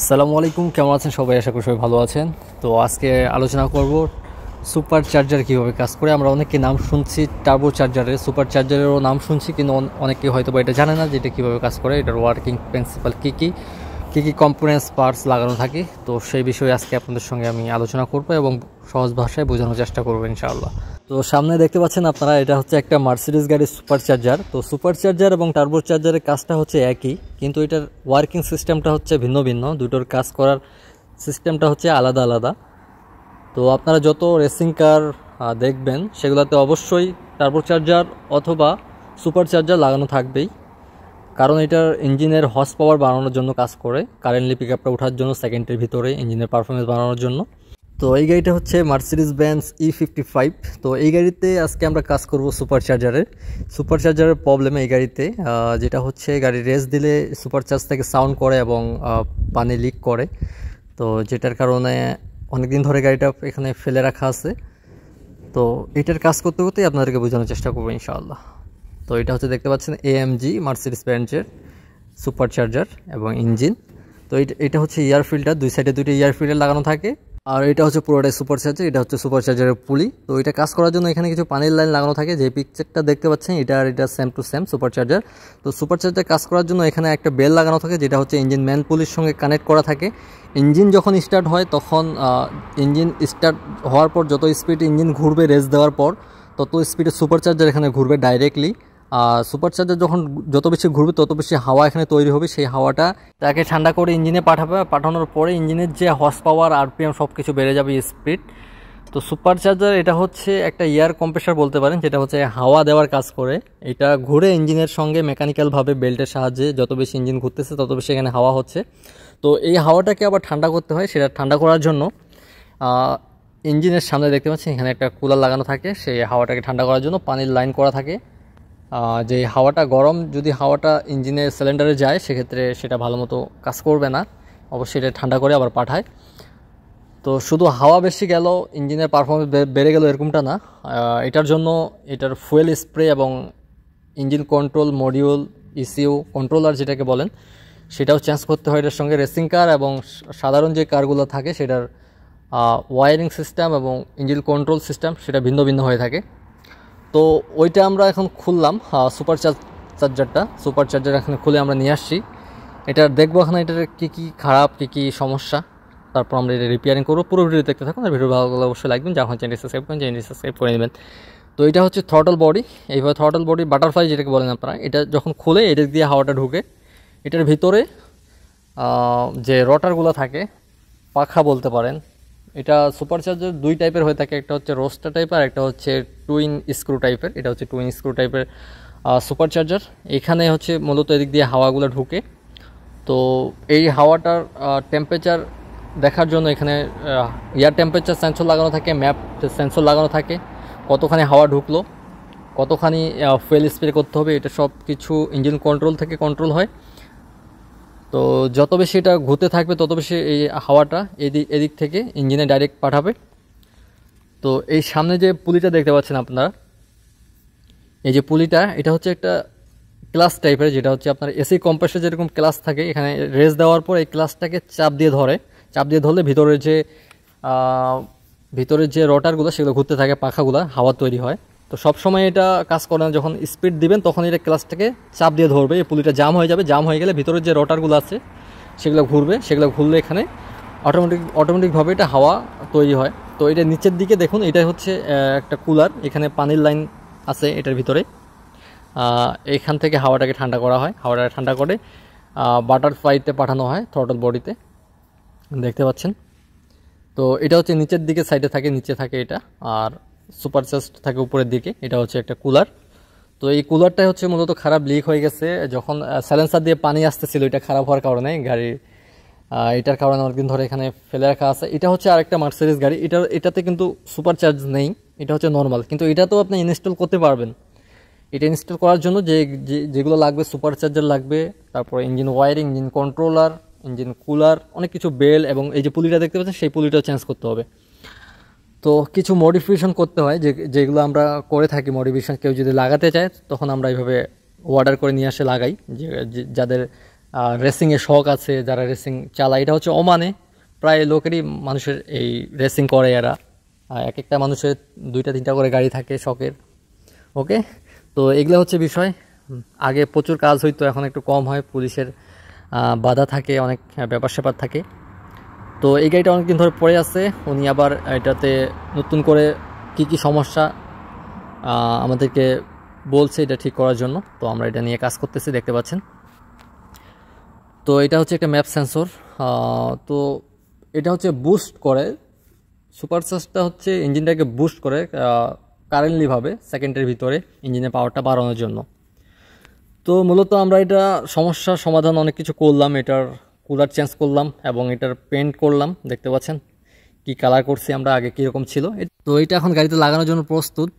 আসসালামু আলাইকুম, কেমন আছেন সবাই? আশা করি সবাই ভালো আছেন। তো আজকে আলোচনা করব সুপার চার্জার কীভাবে কাজ করে। আমরা অনেকে নাম শুনছি টার্বো চার্জারের, সুপার চার্জারেরও নাম শুনছি, কিন্তু অনেকে হয়তো বা এটা জানে না যে এটা কীভাবে কাজ করে, এটার ওয়ার্কিং প্রিন্সিপাল কী কী কম্পোনেন্টস পার্টস লাগানো থাকে। তো সেই বিষয়ে আজকে আপনাদের সঙ্গে আমি আলোচনা করব এবং সহজ ভাষায় বোঝানোর চেষ্টা করবো ইনশাআল্লাহ। তো সামনে দেখতে পাচ্ছেন আপনারা, এটা হচ্ছে একটা মার্সিডিজ গাড়ির সুপার চার্জার। তো সুপার চার্জার এবং টার্বো চার্জারের কাজটা হচ্ছে একই, কিন্তু এটার ওয়ার্কিং সিস্টেমটা হচ্ছে ভিন্ন ভিন্ন, দুটোর কাজ করার সিস্টেমটা হচ্ছে আলাদা আলাদা। তো আপনারা যত রেসিং কার দেখবেন সেগুলোতে অবশ্যই টার্বো চার্জার অথবা সুপার চার্জার লাগানো থাকবেই, কারণ এটার ইঞ্জিনের হর্স পাওয়ার বাড়ানোর জন্য কাজ করে, কারেন্টলি পিক আপটা ওঠার জন্য সেকেন্ডের ভিতরে ইঞ্জিনের পারফরমেন্স বাড়ানোর জন্য। তো এই গাড়িটা হচ্ছে মার্সিডিজ বেঞ্জ E55। তো এই গাড়িতে আজকে আমরা কাজ করব সুপার চার্জারের প্রবলেম এই গাড়িতে, যেটা হচ্ছে গাড়ি রেস দিলে সুপার চার্জ থেকে সাউন্ড করে এবং পানি লিক করে। তো যেটার কারণে অনেকদিন ধরে গাড়িটা এখানে ফেলে রাখা আছে। তো এটার কাজ করতে করতেই আপনাদেরকে বোঝানোর চেষ্টা করবো ইনশাআল্লাহ। তো এটা হচ্ছে দেখতে পাচ্ছেন AMG মার্সিডিজ বেঞ্জের সুপার চার্জার এবং ইঞ্জিন। তো এটা হচ্ছে এয়ার ফিল্টার, দুই সাইডে দুইটা এয়ার ফিল্টার লাগানো থাকে। আর এটা হচ্ছে পুরোটাই সুপার চার্জার, এটা হচ্ছে সুপার চার্জারের পুলি। তো এটা কাজ করার জন্য এখানে কিছু পানির লাইন লাগানো থাকে, যে পিকচারটা দেখতে পাচ্ছেন এটা আর এটা same to same super charger. তো সুপার চার্জার কাজ করার জন্য এখানে একটা বেল লাগানো থাকে, যেটা হচ্ছে ইঞ্জিন ম্যান পুলির সঙ্গে কানেক্ট করা থাকে। ইঞ্জিন যখন স্টার্ট হয় তখন ইঞ্জিন স্টার্ট হওয়ার পর যত স্পিড ইঞ্জিন ঘুরবে রেস দেওয়ার পর, তত স্পিডে সুপার চার্জার এখানে ঘুরবে ডাইরেক্টলি। সুপার চার্জার যখন যত বেশি ঘুরবে তত বেশি হাওয়া এখানে তৈরি হবে, সেই হাওয়াটা তাকে ঠান্ডা করে ইঞ্জিনে পাঠানোর পরে ইঞ্জিনের যে হর্স পাওয়ার RPM সব কিছু বেড়ে যাবে, স্পিড। তো সুপার চার্জার এটা হচ্ছে একটা এয়ার কম্প্রেসার বলতে পারেন, যেটা হচ্ছে হাওয়া দেওয়ার কাজ করে। এটা ঘুরে ইঞ্জিনের সঙ্গে মেকানিক্যালভাবে বেল্টের সাহায্যে যত বেশি ইঞ্জিন ঘুরতেছে তত বেশি এখানে হাওয়া হচ্ছে। তো এই হাওয়াটাকে আবার ঠান্ডা করতে হয়, সেটা ঠান্ডা করার জন্য ইঞ্জিনের সামনে দেখতে পাচ্ছেন এখানে একটা কুলার লাগানো থাকে, সেই হাওয়াটাকে ঠান্ডা করার জন্য পানির লাইন করা থাকে। যে হাওয়াটা গরম, যদি হাওয়াটা ইঞ্জিনের সিলিন্ডারে যায় সেক্ষেত্রে সেটা ভালো মতো কাজ করবে না, অবশ্যই এটা ঠান্ডা করে আবার পাঠায়। তো শুধু হাওয়া বেশি গেল ইঞ্জিনের পারফরমেন্স বেড়ে গেল এরকমটা না, এটার জন্য এটার ফুয়েল স্প্রে এবং engine control module ECU controller যেটাকে বলেন সেটাও চেঞ্জ করতে হয়। এটার সঙ্গে রেসিং কার এবং সাধারণ যে কারগুলো থাকে সেটার ওয়ারিং সিস্টেম এবং ইঞ্জিন কন্ট্রোল সিস্টেম সেটা ভিন্ন ভিন্ন হয়ে থাকে। তো ওইটা আমরা এখন খুললাম, সুপার চার্জার এখানে খুলে আমরা নিয়ে আসছি। এটা দেখবো এখানে এটার কী খারাপ কী সমস্যা, তারপর আমরা এটা রিপেয়ারিং করবো। পুরো ভিডিও দেখতে থাকুন, আর ভিডিও ভালো লাগলে অবশ্যই লাগবেন, যখন চ্যানেল সাবস্ক্রাইব করে নেবেন। তো এটা হচ্ছে থ্রটল বডি, এইভাবে থ্রটল বডি বাটারফ্লাই যেটাকে বলেন আপনারা। এটা যখন খুলে এদিক দিয়ে হাওয়াটা ঢুকে, এটার ভিতরে যে রটারগুলো থাকে, পাখা বলতে পারেন। এটা সুপার চার্জার দুই টাইপের হয়ে থাকে, একটা হচ্ছে রোস্টার টাইপের আর একটা হচ্ছে টুইন স্ক্রু টাইপের। এটা হচ্ছে টুইন স্ক্রু টাইপের সুপার চার্জার। এখানে হচ্ছে মূলত এদিক দিয়ে হাওয়াগুলো ঢুকে। তো এই হাওয়াটার টেম্পারেচার দেখার জন্য এখানে এয়ার টেম্পারেচার সেন্সর লাগানো থাকে, ম্যাপ সেন্সর লাগানো থাকে, কতখানি হাওয়া ঢুকলো, কতখানি ফুয়েল স্প্রে করতে হবে, এটা সব কিছু ইঞ্জিন কন্ট্রোল থেকে কন্ট্রোল হয়। তো যত বেশি এটা ঘুরতে থাকবে তত বেশি এই হাওয়াটা এদিক থেকে ইঞ্জিনে ডাইরেক্ট পাঠাবে। তো এই সামনে যে পুলিটা দেখতে পাচ্ছেন আপনারা, এই যে পুলিটা, এটা হচ্ছে একটা ক্লাস টাইপের, যেটা হচ্ছে আপনার এসি কম্প্রেসর যেরকম ক্লাস থাকে, এখানে রেস দেওয়ার পর এই ক্লাসটাকে চাপ দিয়ে ধরলে ভিতরের যে রটারগুলো সেগুলো ঘুরতে থাকে, পাখাগুলো হাওয়া তৈরি হয়। তো সবসময় এটা কাজ করে না, যখন স্পিড দিবেন তখন এটা ক্লাসটাকে চাপ দিয়ে ধরবে, এই পুলিটা জাম হয়ে যাবে। জাম হয়ে গেলে ভিতরের যে রটারগুলো আছে সেগুলো ঘুরবে, সেগুলো ঘুরলে এখানে অটোমেটিকভাবে এটা হাওয়া তৈরি হয়। তো এটা নিচের দিকে দেখুন, এটা হচ্ছে একটা কুলার, এখানে পানির লাইন আছে এটার ভিতরে। এখান থেকে হাওয়াটাকে ঠান্ডা করা হয়, হাওয়াটাকে ঠান্ডা করে বাটারফ্লাইতে পাঠানো হয় থ্রটল বডিতে, দেখতে পাচ্ছেন। তো এটা হচ্ছে নিচের দিকে সাইডে থাকে, নিচে থাকে এটা, আর সুপার চার্জ থাকে উপরের দিকে। এটা হচ্ছে একটা কুলার। তো এই কুলারটাই হচ্ছে মূলত খারাপ, লিক হয়ে গেছে যখন সাইলেন্সার দিয়ে পানি আসতেছিল, এটা খারাপ হওয়ার কারণে গাড়ির এটার কারণে অনেকদিন ধরে এখানে ফেলে রাখা আছে। এটা হচ্ছে আরেকটা মার্সিডিজ গাড়ি, এটাতে কিন্তু সুপার চার্জ নেই, এটা হচ্ছে নর্মাল, কিন্তু এটা তো আপনি ইনস্টল করতে পারবেন। এটা ইনস্টল করার জন্য যেগুলো লাগবে, সুপার চার্জার লাগবে, তারপর engine wiring, engine controller, engine cooler, অনেক কিছু বেল, এবং এই যে পুলিটা দেখতে পাচ্ছেন সেই পুলিটাও চেঞ্জ করতে হবে। তো কিছু মডিফিকেশন করতে হয়, যেগুলো আমরা করে থাকি মডিফিকেশন। কেউ যদি লাগাতে চায় তখন আমরা এইভাবে অর্ডার করে নিয়ে আসে লাগাই, যাদের রেসিংয়ের শখ আছে, যারা রেসিং চালায়। এটা হচ্ছে ওমানে প্রায় লোকেরই মানুষের এই রেসিং করে এরা। এক একটা মানুষের 2-3টা করে গাড়ি থাকে শখের। ওকে, তো এগুলো হচ্ছে বিষয়। আগে প্রচুর কাজ হইতো, এখন একটু কম হয়, পুলিশের বাধা থাকে, অনেক ব্যাপার স্যাপার থাকে। তো এই গাড়িটা অনেকদিন ধরে পড়ে আছে, উনি আবার এটাতে নতুন করে কি কি সমস্যা আমাদেরকে বলছে এটা ঠিক করার জন্য। তো আমরা এটা নিয়ে কাজ করতেছি, দেখতে পাচ্ছেন। তো এটা হচ্ছে একটা ম্যাপ সেন্সর। তো এটা হচ্ছে বুস্ট করে, সুপারচার্জটা হচ্ছে ইঞ্জিনটাকে বুস্ট করে কারেন্টলিভাবে সেকেন্ডের ভিতরে ইঞ্জিনের পাওয়ারটা বাড়ানোর জন্য। তো মূলত আমরা এটা সমস্যার সমাধান অনেক কিছু করলাম, এটার কুলার চেঞ্জ করলাম এবং এটার পেন্ট করলাম, দেখতে পাচ্ছেন কি কালার করছি আমরা, আগে কীরকম ছিল। তো এটা এখন গাড়িতে লাগানোর জন্য প্রস্তুত।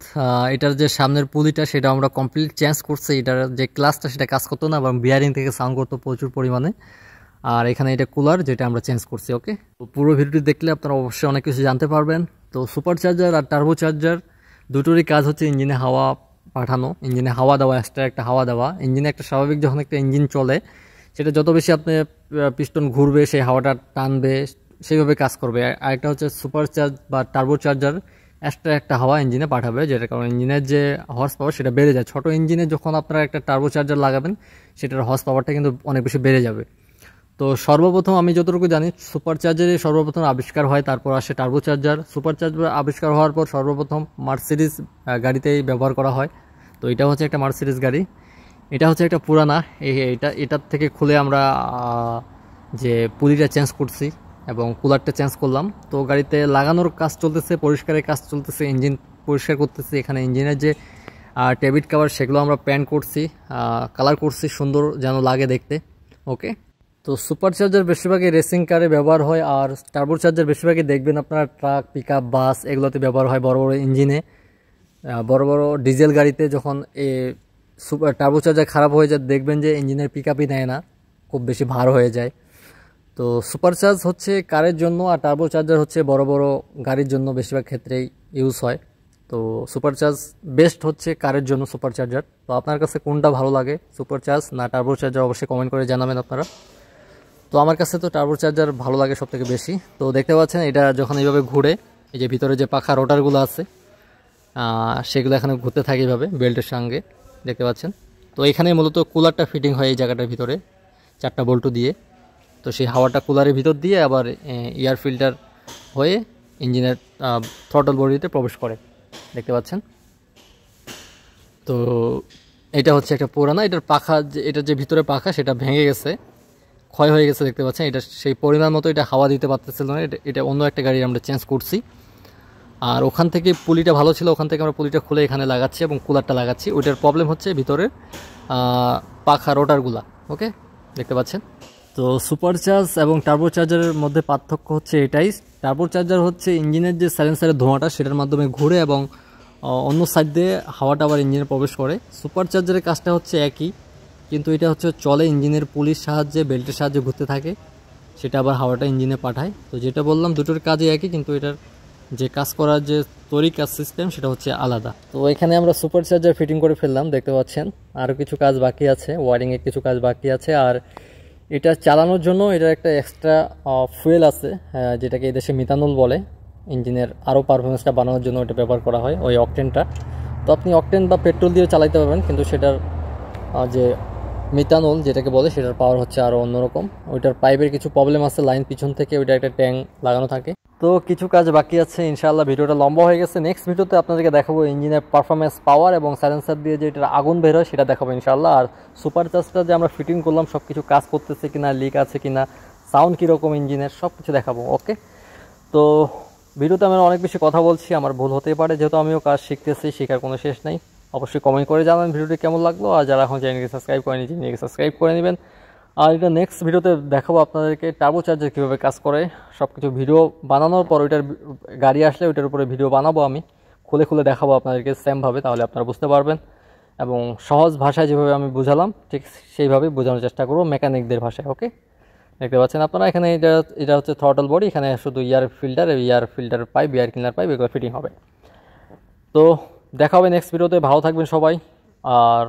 এটার যে সামনের পুলিটা সেটা আমরা কমপ্লিট চেঞ্জ করছি, এটার যে ক্লাসটা সেটা কাজ করতো না এবং বিয়ারিং থেকে সাউন্ড করতো প্রচুর পরিমাণে। আর এখানে এটা কুলার যেটা আমরা চেঞ্জ করছি। ওকে, তো পুরো ভিডিওটি দেখলে আপনারা অবশ্যই অনেক কিছু জানতে পারবেন। তো সুপার চার্জার আর টার্বো চার্জার দুটোরই কাজ হচ্ছে ইঞ্জিনে হাওয়া পাঠানো, ইঞ্জিনে হাওয়া দেওয়া, এক্সট্রা একটা হাওয়া দেওয়া। ইঞ্জিনে একটা স্বাভাবিক যখন একটা ইঞ্জিন চলে, সেটা যত বেশি আপনি পিস্টন ঘুরবে সেই হাওয়াটা টানবে, সেইভাবে কাজ করবে। আরেকটা হচ্ছে সুপার চার্জ বা টার্বো চার্জার এক্সট্রা একটা হাওয়া ইঞ্জিনে পাঠাবে, যেটার কারণে ইঞ্জিনের যে হর্স পাওয়ার সেটা বেড়ে যায়। ছোটো ইঞ্জিনে যখন আপনারা একটা টার্বো চার্জার লাগাবেন, সেটার হর্স পাওয়ারটা কিন্তু অনেক বেশি বেড়ে যাবে। তো সর্বপ্রথম আমি যতটুকু জানি সুপার চার্জারে সর্বপ্রথম আবিষ্কার হয়, তারপর আসে টার্বো চার্জার। সুপার চার্জার আবিষ্কার হওয়ার পর সর্বপ্রথম মার্সিডিজ গাড়িতেই ব্যবহার করা হয়। তো এটা হচ্ছে একটা মার্সিডিজ গাড়ি, এটা হচ্ছে একটা পুরানা। এটার থেকে খুলে আমরা যে পুলিটা চেঞ্জ করছি এবং কুলারটা চেঞ্জ করলাম। তো গাড়িতে লাগানোর কাজ চলতেছে, পরিষ্কারের কাজ চলতেছে, ইঞ্জিন পরিষ্কার করতেছি। এখানে ইঞ্জিনের যে ট্যাবিট কভার সেগুলো আমরা প্যান্ট করছি, কালার করছি সুন্দর যেন লাগে দেখতে। ওকে, তো সুপার চার্জার বেশিরভাগই রেসিং কারে ব্যবহার হয়, আর টার্বো চার্জার বেশিরভাগই দেখবেন আপনারা ট্রাক, পিক আপ, বাস এগুলোতে ব্যবহার হয়। বড় বড় ইঞ্জিনে, বড় বড় ডিজেল গাড়িতে যখন সুপার টার্বো চার্জার খারাপ হয়ে যায়, দেখবেন যে ইঞ্জিনের পিক আপই নেয় না, খুব বেশি ভার হয়ে যায়। তো সুপার চার্জ হচ্ছে কারের জন্য, আর টার্বো চার্জার হচ্ছে বড় বড় গাড়ির জন্য বেশিরভাগ ক্ষেত্রেই ইউজ হয়। তো সুপার চার্জ বেস্ট হচ্ছে কারের জন্য সুপার চার্জার। তো আপনার কাছে কোনটা ভালো লাগে, সুপার চার্জ না টার্বো চার্জার, অবশ্যই কমেন্ট করে জানাবেন আপনারা। তো আমার কাছে তো টার্বো চার্জার ভালো লাগে সবথেকে বেশি। তো দেখতে পাচ্ছেন এটা যখন এইভাবে ঘুরে, এই যে ভিতরে যে পাখা রোটারগুলো আছে সেগুলো এখানে ঘুরতে থাকে এইভাবে বেল্টের সঙ্গে, দেখতে পাচ্ছেন। তো এখানে মূলত কুলারটা ফিটিং হয় এই জায়গাটার ভিতরে 4টা বল্টু দিয়ে। তো সেই হাওয়াটা কুলারের ভিতর দিয়ে আবার এয়ার ফিল্টার হয়ে ইঞ্জিনের থ্রটল বডিতে প্রবেশ করে, দেখতে পাচ্ছেন। তো এটা হচ্ছে একটা পুরানা, এটার পাখা, এটার যে ভিতরে পাখা সেটা ভেঙে গেছে, ক্ষয় হয়ে গেছে, দেখতে পাচ্ছেন। এটা সেই পরিমাণ মতো এটা হাওয়া দিতে পারতেছিল না, এটা অন্য একটা গাড়ি আমরা চেঞ্জ করছি। আর ওখান থেকে পুলিটা ভালো ছিল, ওখান থেকে আমরা পুলিটা খুলে এখানে লাগাচ্ছি এবং কুলারটা লাগাচ্ছি। ওইটার প্রবলেম হচ্ছে ভিতরের পাখা রোটারগুলা। ওকে, দেখতে পাচ্ছেন। তো সুপার চার্জ এবং টার্বো চার্জারের মধ্যে পার্থক্য হচ্ছে এটাই, টার্বো চার্জার হচ্ছে ইঞ্জিনের যে সাইলেন্সারের ধোঁয়াটা সেটার মাধ্যমে ঘুরে এবং অন্য সাইড দিয়ে হাওয়াটা আবার ইঞ্জিনে প্রবেশ করে। সুপার চার্জারের কাজটা হচ্ছে একই, কিন্তু এটা হচ্ছে চলে ইঞ্জিনের পুলির সাহায্যে, বেল্টের সাহায্যে ঘুরতে থাকে, সেটা আবার হাওয়াটা ইঞ্জিনে পাঠায়। তো যেটা বললাম দুটোর কাজই একই, কিন্তু এটার যে কাজ করার যে তরিকা সিস্টেম সেটা হচ্ছে আলাদা। তো এখানে আমরা সুপার চার্জার ফিটিং করে ফেললাম, দেখতে পাচ্ছেন। আরও কিছু কাজ বাকি আছে, ওয়ারিংয়ের কিছু কাজ বাকি আছে। আর এটা চালানোর জন্য এটার একটা এক্সট্রা ফুয়েল আছে, যেটাকে এদেশে মিথানল বলে। ইঞ্জিনের আরও পারফরমেন্সটা বানানোর জন্য এটা ব্যবহার করা হয়, ওই অকটেনটা। তো আপনি অকটেন বা পেট্রোল দিয়েও চালাতে পারবেন, কিন্তু সেটার যে মিথানল যেটাকে বলে সেটার পাওয়ার হচ্ছে আরও অন্যরকম। ওইটার পাইপের কিছু প্রবলেম আছে, লাইন পিছন থেকে ওইটা একটা ট্যাঙ্ক লাগানো থাকে। তো কিছু কাজ বাকি আছে, ইনশাআল্লাহ। ভিডিওটা লম্বা হয়ে গেছে, নেক্সট ভিডিওতে আপনাদেরকে দেখাবো ইঞ্জিনের পারফরমেন্স, পাওয়ার এবং সাইলেন্সার দিয়ে যে এটার আগুন বের হয় সেটা দেখাবো ইনশাআল্লাহ। আর সুপার চার্জটা যে আমরা ফিটিং করলাম সব কিছু কাজ করতেছে কিনা, লিক আছে কিনা, সাউন্ড কীরকম ইঞ্জিনের, সব কিছু দেখাবো। ওকে, তো ভিডিওতে আমি অনেক বেশি কথা বলছি, আমার ভুল হতেই পারে, যেহেতু আমিও কাজ শিখতেছি, শেখার কোনো শেষ নাই। অবশ্যই কমেন্ট করে জানাবেন ভিডিওটি কেমন লাগলো, আর যারা এখন চ্যানেলকে সাবস্ক্রাইব করেনি চ্যানেলকে সাবস্ক্রাইব করে নেবেন। আর এটা নেক্সট ভিডিওতে দেখাবো আপনাদেরকে টার্বো চার্জার কীভাবে কাজ করে, সব কিছু ভিডিও বানানোর পর ওইটার গাড়ি আসলে ওইটার উপরে ভিডিও বানাবো, আমি খুলে খুলে দেখাবো আপনাদেরকে সেমভাবে, তাহলে আপনারা বুঝতে পারবেন। এবং সহজ ভাষায় যেভাবে আমি বুঝালাম ঠিক সেইভাবেই বোঝানোর চেষ্টা করবো মেকানিকদের ভাষায়। ওকে, দেখতে পাচ্ছেন আপনারা এখানে এটা হচ্ছে থ্রটল বডি, এখানে শুধু air filter pipe, air cleaner pipe এগুলো ফিটিং হবে। তো দেখা হবে নেক্সট ভিডিওতে, ভালো থাকবেন সবাই। আর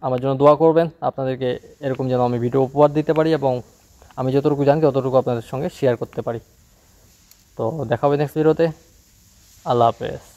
আমার জন্য দোয়া করবেন, আপনাদেরকে এরকম যেন আমি ভিডিও উপহার দিতে পারি এবং আমি যতটুকু জানি ততটুকু আপনাদের সঙ্গে শেয়ার করতে পারি। তো দেখা হবে নেক্সট ভিডিওতে। আল্লাহ হাফেজ।